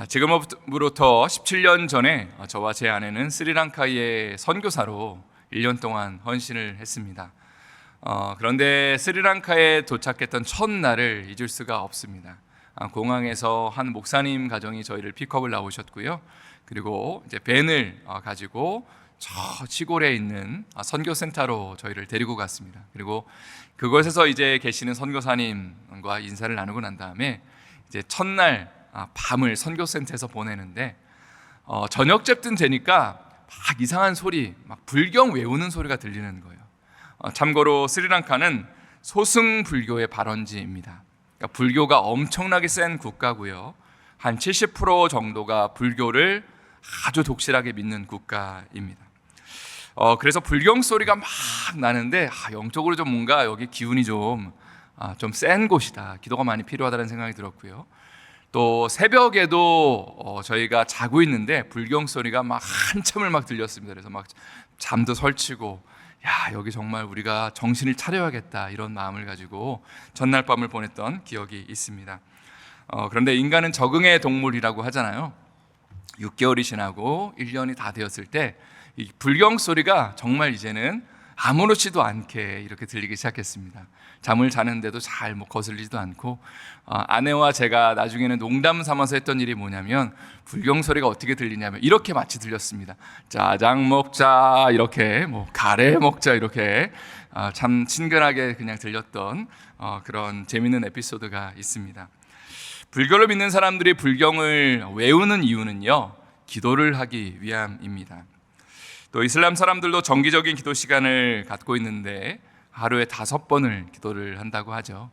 지금으로부터 17년 전에 저와 제 아내는 스리랑카의 선교사로 1년 동안 헌신을 했습니다. 그런데 스리랑카에 도착했던 첫날을 잊을 수가 없습니다. 공항에서 한 목사님 가정이 저희를 픽업을 나오셨고요. 그리고 이제 밴을 가지고 저 시골에 있는 선교센터로 저희를 데리고 갔습니다. 그리고 그곳에서 이제 계시는 선교사님과 인사를 나누고 난 다음에 이제 첫날 밤을 선교센터에서 보내는데 저녁쯤 되니까 막 이상한 소리, 막 불경 외우는 소리가 들리는 거예요. 참고로 스리랑카는 소승 불교의 발원지입니다. 그러니까 불교가 엄청나게 센 국가고요. 한 70% 정도가 불교를 아주 독실하게 믿는 국가입니다. 그래서 불경 소리가 막 나는데 영적으로 좀 뭔가 여기 기운이 좀 센 곳이다. 기도가 많이 필요하다는 생각이 들었고요. 또 새벽에도 저희가 자고 있는데 불경 소리가 막 한참을 막 들렸습니다. 그래서 막 잠도 설치고 여기 정말 우리가 정신을 차려야겠다 이런 마음을 가지고 전날 밤을 보냈던 기억이 있습니다. 그런데 인간은 적응의 동물이라고 하잖아요. 6개월이 지나고 1년이 다 되었을 때 이 불경 소리가 정말 이제는 아무렇지도 않게 이렇게 들리기 시작했습니다. 잠을 자는데도 잘 거슬리지도 않고 아내와 제가 나중에는 농담 삼아서 했던 일이 뭐냐면 불경 소리가 어떻게 들리냐면 이렇게 마치 들렸습니다. 짜장 먹자 이렇게 가래 먹자 이렇게 참 친근하게 그냥 들렸던 그런 재미있는 에피소드가 있습니다. 불교를 믿는 사람들이 불경을 외우는 이유는요, 기도를 하기 위함입니다. 또 이슬람 사람들도 정기적인 기도 시간을 갖고 있는데 하루에 5번을 기도를 한다고 하죠.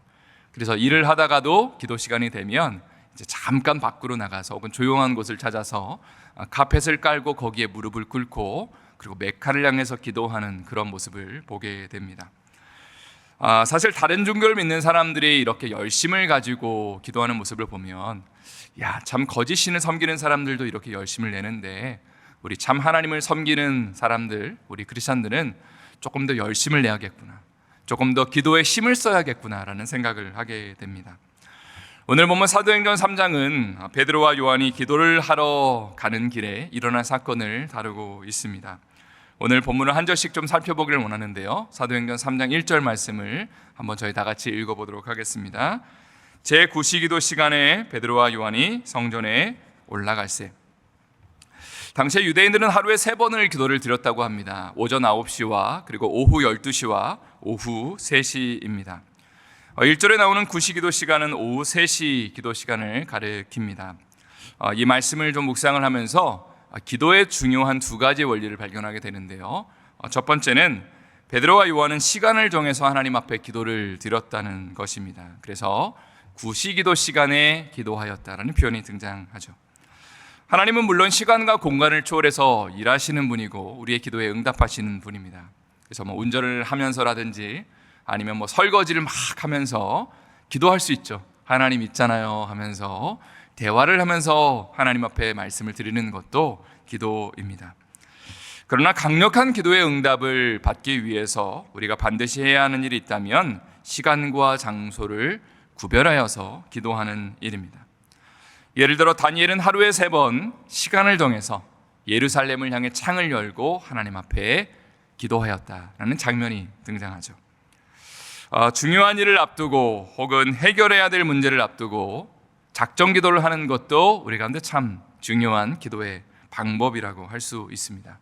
그래서 일을 하다가도 기도 시간이 되면 이제 잠깐 밖으로 나가서 혹은 조용한 곳을 찾아서 카펫을 깔고 거기에 무릎을 꿇고 그리고 메카를 향해서 기도하는 그런 모습을 보게 됩니다. 사실 다른 종교를 믿는 사람들이 이렇게 열심을 가지고 기도하는 모습을 보면 참 거짓 신을 섬기는 사람들도 이렇게 열심을 내는데 우리 참 하나님을 섬기는 사람들, 우리 크리스찬들은 조금 더 열심을 내야겠구나, 조금 더 기도에 힘을 써야겠구나라는 생각을 하게 됩니다. 오늘 보면 사도행전 3장은 베드로와 요한이 기도를 하러 가는 길에 일어난 사건을 다루고 있습니다. 오늘 본문을 한 절씩 좀 살펴보기를 원하는데요, 사도행전 3장 1절 말씀을 한번 저희 다 같이 읽어보도록 하겠습니다. 제9시기도 시간에 베드로와 요한이 성전에 올라갈새. 당시에 유대인들은 하루에 3번을 기도를 드렸다고 합니다. 오전 9시와 그리고 오후 12시와 오후 3시입니다. 1절에 나오는 9시기도 시간은 오후 3시 기도 시간을 가리킵니다. 이 말씀을 좀 묵상을 하면서 기도의 중요한 2가지 원리를 발견하게 되는데요, 첫 번째는 베드로와 요한은 시간을 정해서 하나님 앞에 기도를 드렸다는 것입니다. 그래서 9시기도 시간에 기도하였다라는 표현이 등장하죠. 하나님은 물론 시간과 공간을 초월해서 일하시는 분이고 우리의 기도에 응답하시는 분입니다. 그래서 운전을 하면서라든지 아니면 설거지를 막 하면서 기도할 수 있죠. 하나님 있잖아요 하면서 대화를 하면서 하나님 앞에 말씀을 드리는 것도 기도입니다. 그러나 강력한 기도의 응답을 받기 위해서 우리가 반드시 해야 하는 일이 있다면 시간과 장소를 구별하여서 기도하는 일입니다. 예를 들어 다니엘은 하루에 3번 시간을 정해서 예루살렘을 향해 창을 열고 하나님 앞에 기도하였다라는 장면이 등장하죠. 중요한 일을 앞두고 혹은 해결해야 될 문제를 앞두고 작정 기도를 하는 것도 우리 가운데 참 중요한 기도의 방법이라고 할 수 있습니다.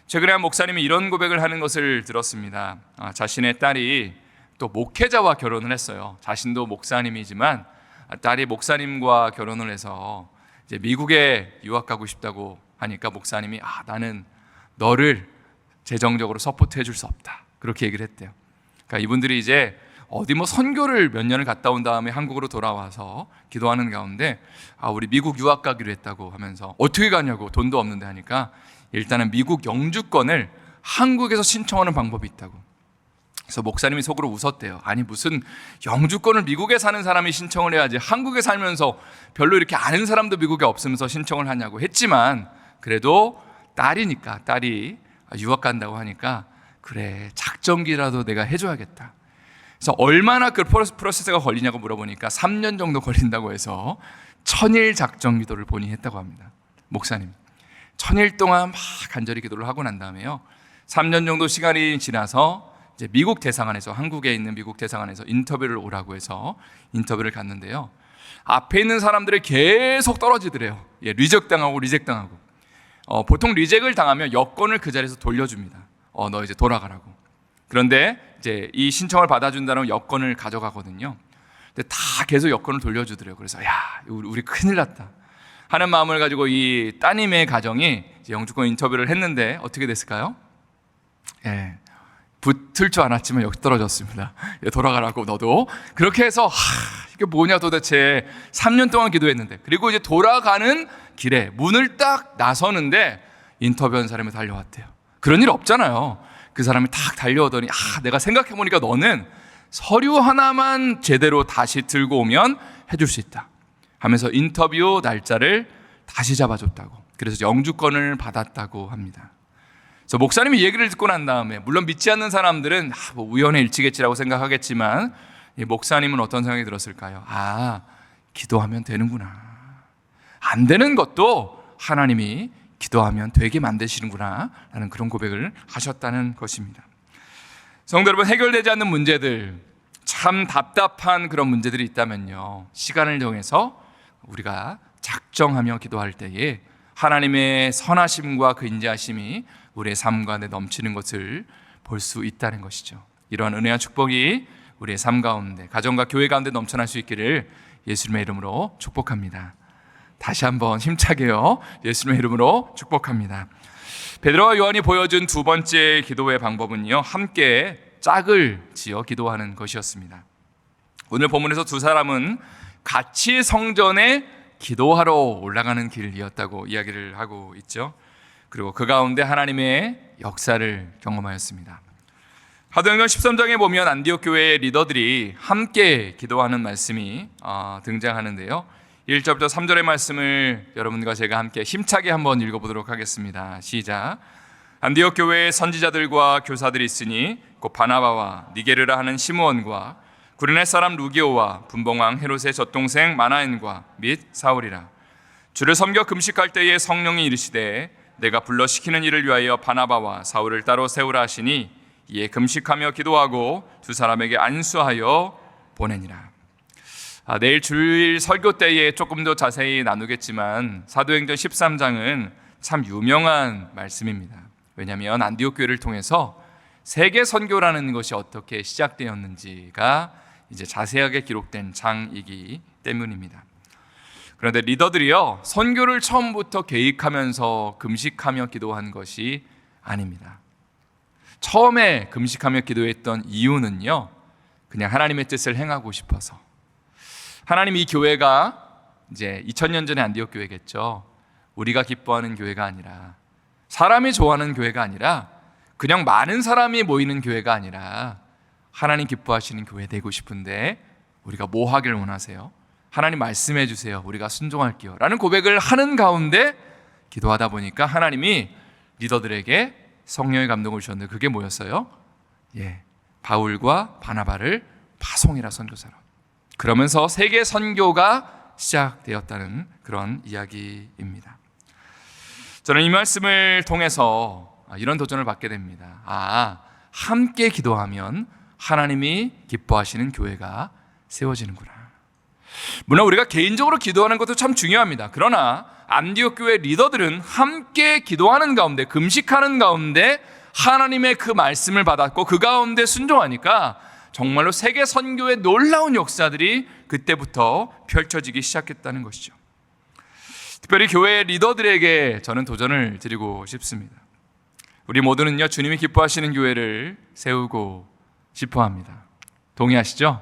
최근에 한 목사님이 이런 고백을 하는 것을 들었습니다. 자신의 딸이 또 목회자와 결혼을 했어요. 자신도 목사님이지만 딸이 목사님과 결혼을 해서 이제 미국에 유학 가고 싶다고 하니까 목사님이 나는 너를 재정적으로 서포트해 줄 수 없다, 그렇게 얘기를 했대요. 그러니까 이분들이 이제 어디 선교를 몇 년을 갔다 온 다음에 한국으로 돌아와서 기도하는 가운데 우리 미국 유학 가기로 했다고 하면서 어떻게 가냐고 돈도 없는데 하니까 일단은 미국 영주권을 한국에서 신청하는 방법이 있다고. 그래서 목사님이 속으로 웃었대요. 아니 무슨 영주권을 미국에 사는 사람이 신청을 해야지 한국에 살면서 별로 이렇게 아는 사람도 미국에 없으면서 신청을 하냐고 했지만 그래도 딸이니까 딸이 유학 간다고 하니까 그래, 작정기라도 내가 해줘야겠다. 그래서 얼마나 그 프로세스가 걸리냐고 물어보니까 3년 정도 걸린다고 해서 1000일 작정기도를 본인이 했다고 합니다. 목사님 1000일 동안 막 간절히 기도를 하고 난 다음에요, 3년 정도 시간이 지나서 이제 미국 대사관에서, 한국에 있는 미국 대사관에서 인터뷰를 오라고 해서 인터뷰를 갔는데요, 앞에 있는 사람들이 계속 떨어지더래요. 리젝당하고 보통 리젝을 당하면 여권을 그 자리에서 돌려줍니다. 너 이제 돌아가라고. 그런데 이제 이 신청을 받아준다는 여권을 가져가거든요. 근데 다 계속 여권을 돌려주더래요. 그래서 야, 우리 큰일 났다 하는 마음을 가지고 이 따님의 가정이 이제 영주권 인터뷰를 했는데 어떻게 됐을까요? 붙을 줄 알았지만 여기 떨어졌습니다. 돌아가라고 너도. 그렇게 해서 이게 뭐냐 도대체, 3년 동안 기도했는데, 그리고 이제 돌아가는 길에 문을 딱 나서는데 인터뷰한 사람이 달려왔대요. 그런 일 없잖아요. 그 사람이 딱 달려오더니 내가 생각해보니까 너는 서류 하나만 제대로 다시 들고 오면 해줄 수 있다 하면서 인터뷰 날짜를 다시 잡아줬다고. 그래서 영주권을 받았다고 합니다. 그래서 목사님이 얘기를 듣고 난 다음에, 물론 믿지 않는 사람들은 뭐 우연의 일치겠지라고 생각하겠지만, 이 목사님은 어떤 생각이 들었을까요? 기도하면 되는구나. 안 되는 것도 하나님이 기도하면 되게 만드시는구나 라는 그런 고백을 하셨다는 것입니다. 성도 여러분, 해결되지 않는 문제들, 참 답답한 그런 문제들이 있다면요, 시간을 정해서 우리가 작정하며 기도할 때에 하나님의 선하심과 그 인자하심이 우리의 삶 가운데 넘치는 것을 볼 수 있다는 것이죠. 이러한 은혜와 축복이 우리의 삶 가운데, 가정과 교회 가운데 넘쳐날 수 있기를 예수님의 이름으로 축복합니다. 다시 한번 힘차게요, 예수님의 이름으로 축복합니다. 베드로와 요한이 보여준 두 번째 기도의 방법은요, 함께 짝을 지어 기도하는 것이었습니다. 오늘 본문에서 두 사람은 같이 성전에 기도하러 올라가는 길이었다고 이야기를 하고 있죠. 그리고 그 가운데 하나님의 역사를 경험하였습니다. 사도행전 13장에 보면 안디옥 교회의 리더들이 함께 기도하는 말씀이 등장하는데요, 1절부터 3절의 말씀을 여러분과 제가 함께 힘차게 한번 읽어보도록 하겠습니다. 시작. 안디옥 교회에 선지자들과 교사들이 있으니 곧 바나바와 니게르라 하는 시므온과 구레네 사람 루기오와 분봉왕 헤롯의 젖동생 마나엔과 및 사울이라. 주를 섬겨 금식할 때에 성령이 이르시되 내가 불러 시키는 일을 위하여 바나바와 사울을 따로 세우라 하시니 이에 금식하며 기도하고 두 사람에게 안수하여 보내니라. 내일 주일 설교 때에 조금 더 자세히 나누겠지만 사도행전 13장은 참 유명한 말씀입니다. 왜냐하면 안디옥 교회를 통해서 세계 선교라는 것이 어떻게 시작되었는지가 이제 자세하게 기록된 장이기 때문입니다. 그런데 리더들이요, 선교를 처음부터 계획하면서 금식하며 기도한 것이 아닙니다. 처음에 금식하며 기도했던 이유는요, 그냥 하나님의 뜻을 행하고 싶어서. 하나님, 이 교회가 이제 2000년 전에 안디옥 교회겠죠. 우리가 기뻐하는 교회가 아니라, 사람이 좋아하는 교회가 아니라, 그냥 많은 사람이 모이는 교회가 아니라 하나님 기뻐하시는 교회 되고 싶은데 우리가 뭐 하길 원하세요? 하나님 말씀해 주세요. 우리가 순종할게요 라는 고백을 하는 가운데 기도하다 보니까 하나님이 리더들에게 성령의 감동을 주셨는데, 그게 뭐였어요? 바울과 바나바를 파송이라 선교사로. 그러면서 세계 선교가 시작되었다는 그런 이야기입니다. 저는 이 말씀을 통해서 이런 도전을 받게 됩니다. 함께 기도하면 하나님이 기뻐하시는 교회가 세워지는구나. 물론 우리가 개인적으로 기도하는 것도 참 중요합니다. 그러나 안디옥 교회 리더들은 함께 기도하는 가운데, 금식하는 가운데 하나님의 그 말씀을 받았고 그 가운데 순종하니까 정말로 세계 선교의 놀라운 역사들이 그때부터 펼쳐지기 시작했다는 것이죠. 특별히 교회 리더들에게 저는 도전을 드리고 싶습니다. 우리 모두는요, 주님이 기뻐하시는 교회를 세우고 싶어 합니다. 동의하시죠?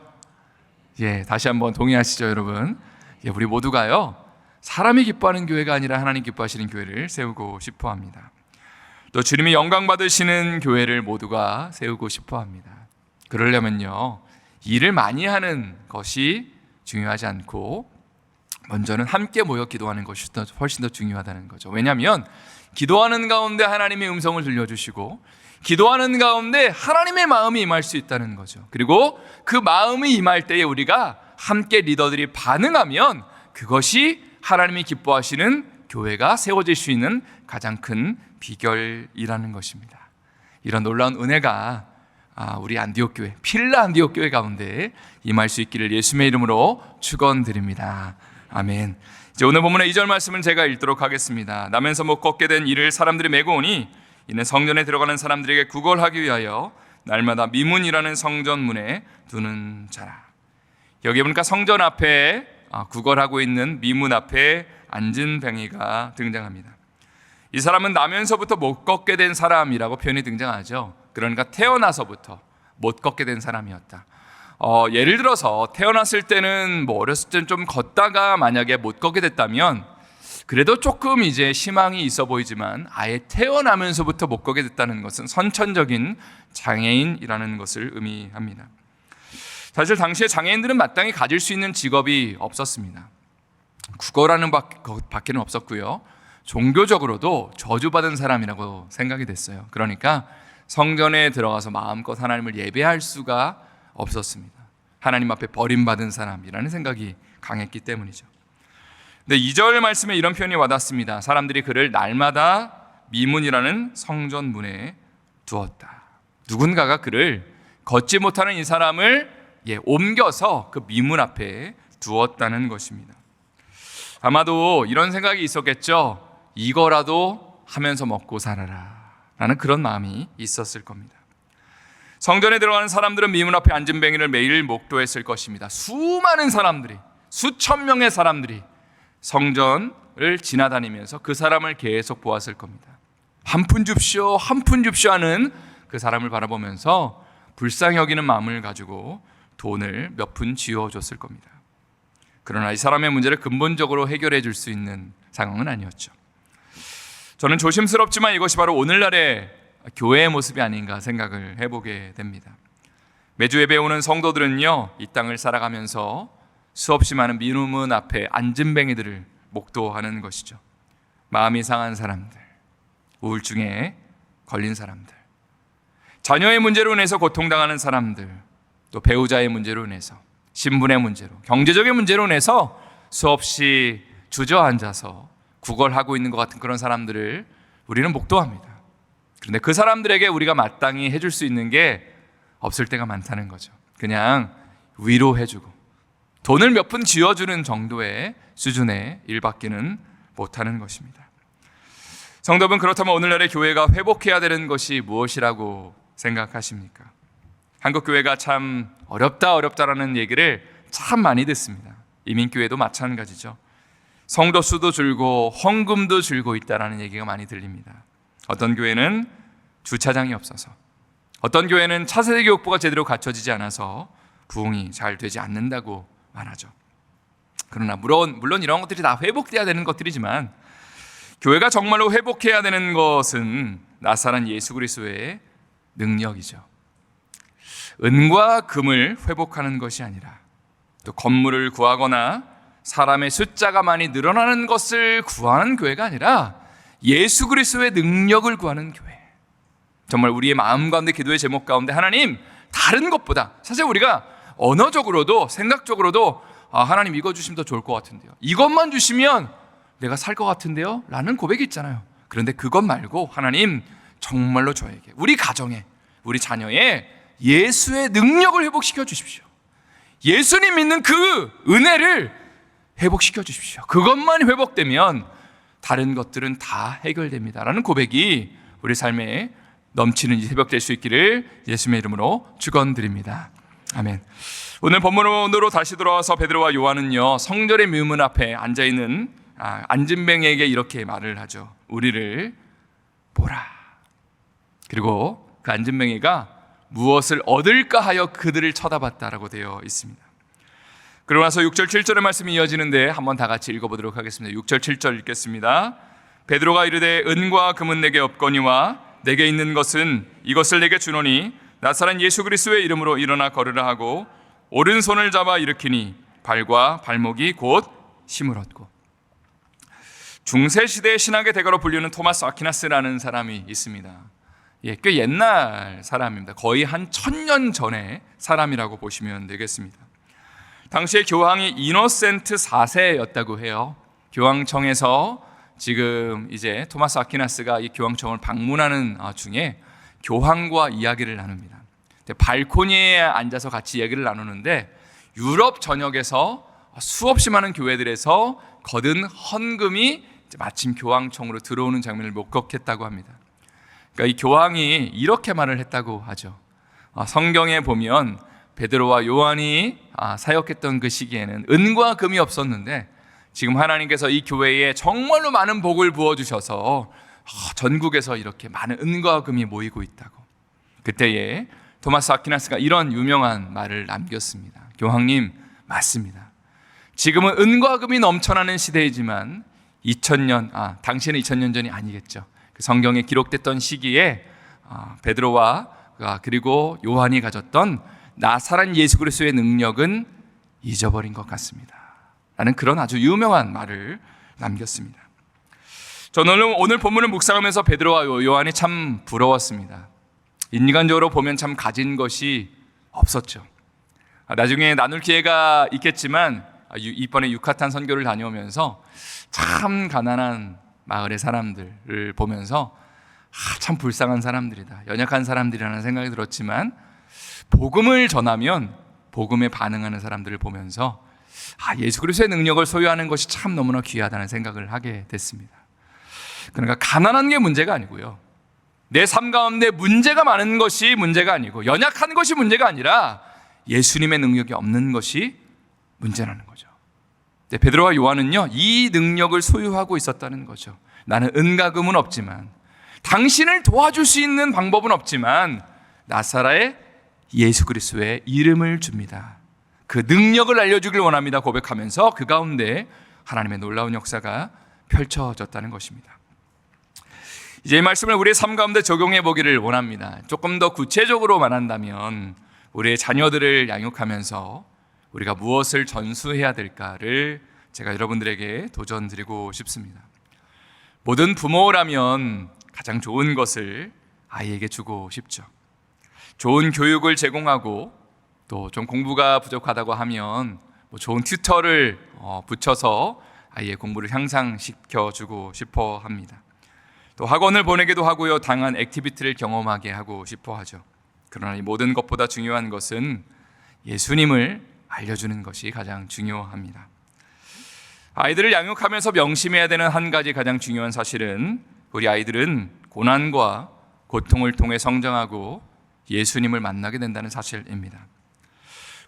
다시 한번 동의하시죠, 여러분? 우리 모두가요, 사람이 기뻐하는 교회가 아니라 하나님 기뻐하시는 교회를 세우고 싶어 합니다. 또 주님이 영광 받으시는 교회를 모두가 세우고 싶어 합니다. 그러려면요, 일을 많이 하는 것이 중요하지 않고 먼저는 함께 모여 기도하는 것이 훨씬 더 중요하다는 거죠. 왜냐하면 기도하는 가운데 하나님의 음성을 들려주시고, 기도하는 가운데 하나님의 마음이 임할 수 있다는 거죠. 그리고 그 마음이 임할 때에 우리가 함께 리더들이 반응하면 그것이 하나님이 기뻐하시는 교회가 세워질 수 있는 가장 큰 비결이라는 것입니다. 이런 놀라운 은혜가 우리 안디옥 교회, 필라 안디옥 교회 가운데 임할 수 있기를 예수님의 이름으로 축원드립니다. 아멘. 이제 오늘 본문의 2절 말씀은 제가 읽도록 하겠습니다. 나면서 못 걷게 된 이를 사람들이 메고 오니 이는 성전에 들어가는 사람들에게 구걸하기 위하여 날마다 미문이라는 성전문에 두는 자라. 여기 보니까 성전 앞에 구걸하고 있는 미문 앞에 앉은 뱅이가 등장합니다. 이 사람은 나면서부터 못 걷게 된 사람이라고 표현이 등장하죠. 그러니까 태어나서부터 못 걷게 된 사람이었다. 예를 들어서 태어났을 때는 어렸을 때는 좀 걷다가 만약에 못 걷게 됐다면 그래도 조금 이제 희망이 있어 보이지만 아예 태어나면서부터 못 걷게 됐다는 것은 선천적인 장애인이라는 것을 의미합니다. 사실 당시에 장애인들은 마땅히 가질 수 있는 직업이 없었습니다. 구걸하는 밖에는 없었고요. 종교적으로도 저주받은 사람이라고 생각이 됐어요. 그러니까 성전에 들어가서 마음껏 하나님을 예배할 수가 없었습니다. 하나님 앞에 버림받은 사람이라는 생각이 강했기 때문이죠. 근데 2절 말씀에 이런 표현이 와닿습니다. 사람들이 그를 날마다 미문이라는 성전 문에 두었다. 누군가가 그를 걷지 못하는 이 사람을 옮겨서 그 미문 앞에 두었다는 것입니다. 아마도 이런 생각이 있었겠죠. 이거라도 하면서 먹고 살아라 라는 그런 마음이 있었을 겁니다. 성전에 들어가는 사람들은 미문 앞에 앉은 뱅이를 매일 목도했을 것입니다. 수많은 사람들이, 수천 명의 사람들이 성전을 지나다니면서 그 사람을 계속 보았을 겁니다. 한 푼 줍쇼, 한 푼 줍쇼 하는 그 사람을 바라보면서 불쌍히 여기는 마음을 가지고 돈을 몇 푼 쥐어줬을 겁니다. 그러나 이 사람의 문제를 근본적으로 해결해 줄 수 있는 상황은 아니었죠. 저는 조심스럽지만 이것이 바로 오늘날의 교회의 모습이 아닌가 생각을 해보게 됩니다. 매주 예배 오는 성도들은요, 이 땅을 살아가면서 수없이 많은 미문 앞에 앉은 뱅이들을 목도하는 것이죠. 마음이 상한 사람들, 우울증에 걸린 사람들, 자녀의 문제로 인해서 고통당하는 사람들, 또 배우자의 문제로 인해서, 신분의 문제로, 경제적인 문제로 인해서 수없이 주저앉아서 구걸하고 있는 것 같은 그런 사람들을 우리는 목도합니다. 그런데 그 사람들에게 우리가 마땅히 해줄 수 있는 게 없을 때가 많다는 거죠. 그냥 위로해주고 돈을 몇 푼 쥐어주는 정도의 수준의 일밖에는 못하는 것입니다. 성도분, 그렇다면 오늘날의 교회가 회복해야 되는 것이 무엇이라고 생각하십니까? 한국 교회가 참 어렵다라는 얘기를 참 많이 듣습니다. 이민교회도 마찬가지죠. 성도 수도 줄고 헌금도 줄고 있다라는 얘기가 많이 들립니다. 어떤 교회는 주차장이 없어서, 어떤 교회는 차세대 교육부가 제대로 갖춰지지 않아서 부흥이 잘 되지 않는다고 말하죠. 그러나 물론 이런 것들이 다 회복돼야 되는 것들이지만 교회가 정말로 회복해야 되는 것은 나사란 예수 그리스도의 능력이죠. 은과 금을 회복하는 것이 아니라 또 건물을 구하거나 사람의 숫자가 많이 늘어나는 것을 구하는 교회가 아니라 예수 그리스도의 능력을 구하는 교회. 정말 우리의 마음 가운데, 기도의 제목 가운데 하나님, 다른 것보다 사실 우리가 언어적으로도 생각적으로도 하나님 이거 주시면 더 좋을 것 같은데요, 이것만 주시면 내가 살 것 같은데요 라는 고백이 있잖아요. 그런데 그것 말고 하나님, 정말로 저에게, 우리 가정에, 우리 자녀에 예수의 능력을 회복시켜 주십시오. 예수님 믿는 그 은혜를 회복시켜 주십시오. 그것만 회복되면 다른 것들은 다 해결됩니다 라는 고백이 우리 삶에 넘치는 이 새벽 될 수 있기를 예수님의 이름으로 축원드립니다. 아멘. 오늘 본문으로 다시 돌아와서 베드로와 요한은요, 성전의 미문 앞에 앉아있는 앉은 뱅에게 이렇게 말을 하죠. 우리를 보라. 그리고 그 앉은 뱅이가 무엇을 얻을까 하여 그들을 쳐다봤다라고 되어 있습니다. 그러고 나서 6절 7절의 말씀이 이어지는데 한번 다 같이 읽어보도록 하겠습니다. 6절 7절 읽겠습니다. 베드로가 이르되 은과 금은 내게 없거니와 내게 있는 것은 이것을 내게 주노니 나사란 예수 그리스도의 이름으로 일어나 걸으라 하고 오른손을 잡아 일으키니 발과 발목이 곧 힘을 얻고. 중세시대의 신학의 대가로 불리는 토마스 아퀴나스라는 사람이 있습니다. 꽤 옛날 사람입니다. 거의 한 1000년 전의 사람이라고 보시면 되겠습니다. 당시에 교황이 이노센트 4세였다고 해요. 교황청에서 지금 이제 토마스 아퀴나스가 이 교황청을 방문하는 중에 교황과 이야기를 나눕니다. 발코니에 앉아서 같이 얘기를 나누는데 유럽 전역에서 수없이 많은 교회들에서 거둔 헌금이 마침 교황청으로 들어오는 장면을 목격했다고 합니다. 그러니까 이 교황이 이렇게 말을 했다고 하죠. 성경에 보면 베드로와 요한이 사역했던 그 시기에는 은과 금이 없었는데 지금 하나님께서 이 교회에 정말로 많은 복을 부어주셔서 전국에서 이렇게 많은 은과 금이 모이고 있다고. 그때에 토마스 아퀴나스가 이런 유명한 말을 남겼습니다. 교황님, 맞습니다. 지금은 은과 금이 넘쳐나는 시대이지만 당시에는 2000년 전이 아니겠죠. 그 성경에 기록됐던 시기에 베드로와 그리고 요한이 가졌던 나사렛 예수 그리스도의 능력은 잊어버린 것 같습니다. 라는 그런 아주 유명한 말을 남겼습니다. 저는 오늘 본문을 묵상하면서 베드로와 요한이 참 부러웠습니다. 인간적으로 보면 참 가진 것이 없었죠. 나중에 나눌 기회가 있겠지만 이번에 유카탄 선교를 다녀오면서 참 가난한 마을의 사람들을 보면서 참 불쌍한 사람들이다, 연약한 사람들이라는 생각이 들었지만 복음을 전하면 복음에 반응하는 사람들을 보면서 예수 그리스도의 능력을 소유하는 것이 참 너무나 귀하다는 생각을 하게 됐습니다. 그러니까 가난한 게 문제가 아니고요, 내 삶 가운데 문제가 많은 것이 문제가 아니고 연약한 것이 문제가 아니라 예수님의 능력이 없는 것이 문제라는 거죠. 베드로와 요한은요, 이 능력을 소유하고 있었다는 거죠. 나는 은과 금은 없지만, 당신을 도와줄 수 있는 방법은 없지만 나사렛의 예수 그리스도의 이름을 줍니다. 그 능력을 알려주길 원합니다 고백하면서 그 가운데 하나님의 놀라운 역사가 펼쳐졌다는 것입니다. 이제 이 말씀을 우리의 삶 가운데 적용해 보기를 원합니다. 조금 더 구체적으로 말한다면 우리의 자녀들을 양육하면서 우리가 무엇을 전수해야 될까를 제가 여러분들에게 도전드리고 싶습니다. 모든 부모라면 가장 좋은 것을 아이에게 주고 싶죠. 좋은 교육을 제공하고 또 좀 공부가 부족하다고 하면 좋은 튜터를 붙여서 아이의 공부를 향상시켜주고 싶어 합니다. 또 학원을 보내기도 하고요, 다양한 액티비티를 경험하게 하고 싶어 하죠. 그러나 이 모든 것보다 중요한 것은 예수님을 알려주는 것이 가장 중요합니다. 아이들을 양육하면서 명심해야 되는 한 가지 가장 중요한 사실은 우리 아이들은 고난과 고통을 통해 성장하고 예수님을 만나게 된다는 사실입니다.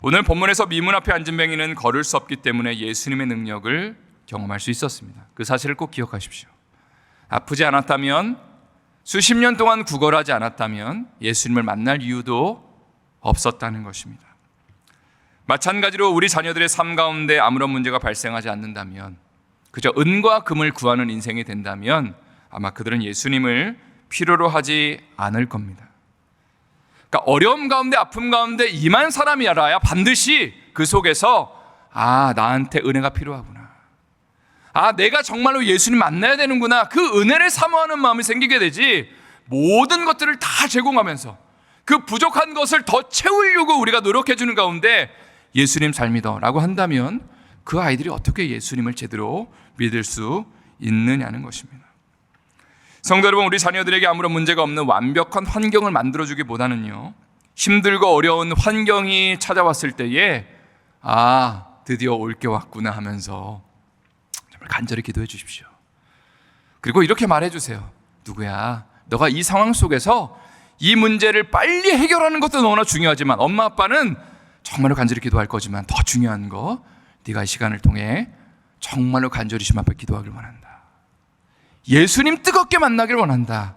오늘 본문에서 미문 앞에 앉은 뱅이는 걸을 수 없기 때문에 예수님의 능력을 경험할 수 있었습니다. 그 사실을 꼭 기억하십시오. 아프지 않았다면, 수십 년 동안 구걸하지 않았다면 예수님을 만날 이유도 없었다는 것입니다. 마찬가지로 우리 자녀들의 삶 가운데 아무런 문제가 발생하지 않는다면, 그저 은과 금을 구하는 인생이 된다면 아마 그들은 예수님을 필요로 하지 않을 겁니다. 그러니까 어려움 가운데, 아픔 가운데 임한 사람이 알아야 반드시 그 속에서 나한테 은혜가 필요하구나, 내가 정말로 예수님 만나야 되는구나, 그 은혜를 사모하는 마음이 생기게 되지, 모든 것들을 다 제공하면서 그 부족한 것을 더 채우려고 우리가 노력해 주는 가운데 예수님 잘 믿어 라고 한다면 그 아이들이 어떻게 예수님을 제대로 믿을 수 있느냐는 것입니다. 성도 여러분, 우리 자녀들에게 아무런 문제가 없는 완벽한 환경을 만들어주기보다는요, 힘들고 어려운 환경이 찾아왔을 때에 드디어 올 게 왔구나 하면서 정말 간절히 기도해 주십시오. 그리고 이렇게 말해 주세요. 누구야, 너가 이 상황 속에서 이 문제를 빨리 해결하는 것도 너무나 중요하지만 엄마 아빠는 정말로 간절히 기도할 거지만 더 중요한 거, 네가 이 시간을 통해 정말로 간절히 주님 앞에 기도하길 원한다, 예수님 뜨겁게 만나길 원한다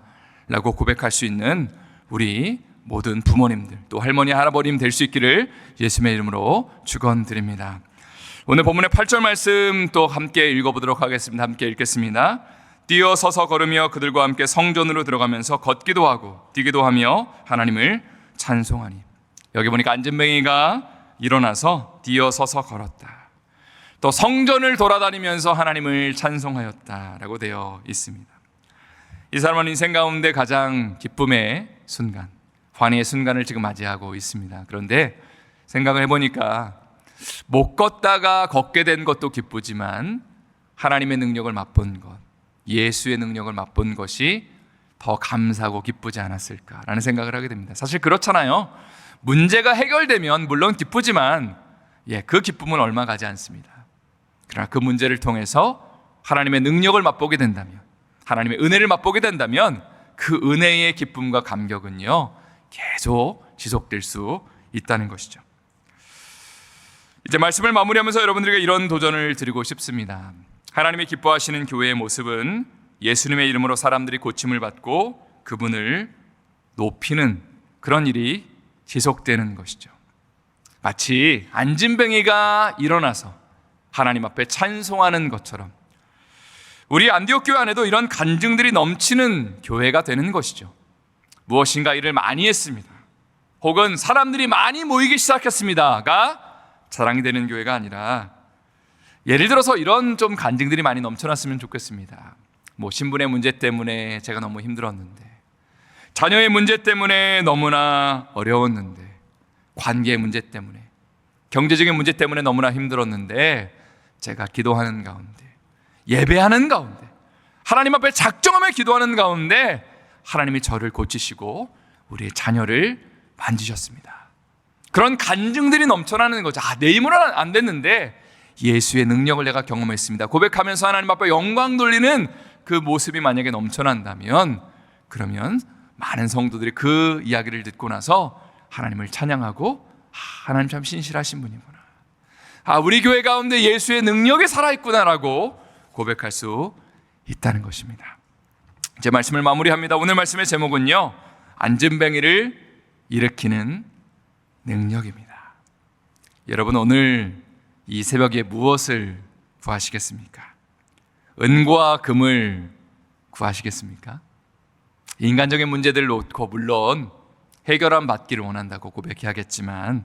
라고 고백할 수 있는 우리 모든 부모님들, 또 할머니 할아버님 될 수 있기를 예수님의 이름으로 축원드립니다. 오늘 본문의 8절 말씀 또 함께 읽어보도록 하겠습니다. 함께 읽겠습니다. 뛰어서서 걸으며 그들과 함께 성전으로 들어가면서 걷기도 하고 뛰기도 하며 하나님을 찬송하니. 여기 보니까 안전뱅이가 일어나서 뛰어서서 걸었다, 또 성전을 돌아다니면서 하나님을 찬송하였다라고 되어 있습니다. 이 사람은 인생 가운데 가장 기쁨의 순간, 환희의 순간을 지금 맞이하고 있습니다. 그런데 생각을 해보니까 못 걷다가 걷게 된 것도 기쁘지만 하나님의 능력을 맛본 것, 예수의 능력을 맛본 것이 더 감사하고 기쁘지 않았을까라는 생각을 하게 됩니다. 사실 그렇잖아요. 문제가 해결되면 물론 기쁘지만 그 기쁨은 얼마 가지 않습니다. 그러나 그 문제를 통해서 하나님의 능력을 맛보게 된다면, 하나님의 은혜를 맛보게 된다면 그 은혜의 기쁨과 감격은요 계속 지속될 수 있다는 것이죠. 이제 말씀을 마무리하면서 여러분들에게 이런 도전을 드리고 싶습니다. 하나님이 기뻐하시는 교회의 모습은 예수님의 이름으로 사람들이 고침을 받고 그분을 높이는 그런 일이 지속되는 것이죠. 마치 안진뱅이가 일어나서 하나님 앞에 찬송하는 것처럼 우리 안디옥 교회 안에도 이런 간증들이 넘치는 교회가 되는 것이죠. 무엇인가 일을 많이 했습니다, 혹은 사람들이 많이 모이기 시작했습니다가 자랑이 되는 교회가 아니라, 예를 들어서 이런 좀 간증들이 많이 넘쳐났으면 좋겠습니다. 신분의 문제 때문에 제가 너무 힘들었는데, 자녀의 문제 때문에 너무나 어려웠는데, 관계의 문제 때문에, 경제적인 문제 때문에 너무나 힘들었는데 제가 기도하는 가운데, 예배하는 가운데, 하나님 앞에 작정하며 기도하는 가운데 하나님이 저를 고치시고 우리의 자녀를 만지셨습니다. 그런 간증들이 넘쳐나는 거죠. 내 힘으로는 안 됐는데 예수의 능력을 내가 경험했습니다. 고백하면서 하나님 앞에 영광 돌리는 그 모습이 만약에 넘쳐난다면, 그러면 많은 성도들이 그 이야기를 듣고 나서 하나님을 찬양하고 하나님 참 신실하신 분이구나, 우리 교회 가운데 예수의 능력이 살아있구나라고 고백할 수 있다는 것입니다. 제 말씀을 마무리합니다. 오늘 말씀의 제목은요, 안진뱅이를 일으키는 능력입니다. 여러분, 오늘 이 새벽에 무엇을 구하시겠습니까? 은과 금을 구하시겠습니까? 인간적인 문제들을 놓고 물론 해결함 받기를 원한다고 고백해야겠지만,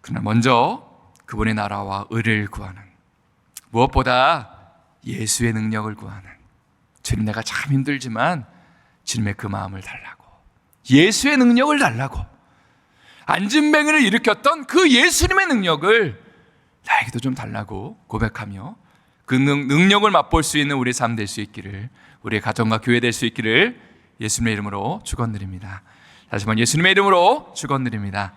그러나 먼저 그분의 나라와 의를 구하는, 무엇보다 예수의 능력을 구하는, 주님 내가 참 힘들지만 주님의 그 마음을 달라고, 예수의 능력을 달라고, 안진뱅이를 일으켰던 그 예수님의 능력을 나에게도 좀 달라고 고백하며 그 능력을 맛볼 수 있는 우리의 삶 될 수 있기를, 우리의 가정과 교회 될 수 있기를 예수님의 이름으로 축원드립니다. 다시 한번 예수님의 이름으로 축원드립니다.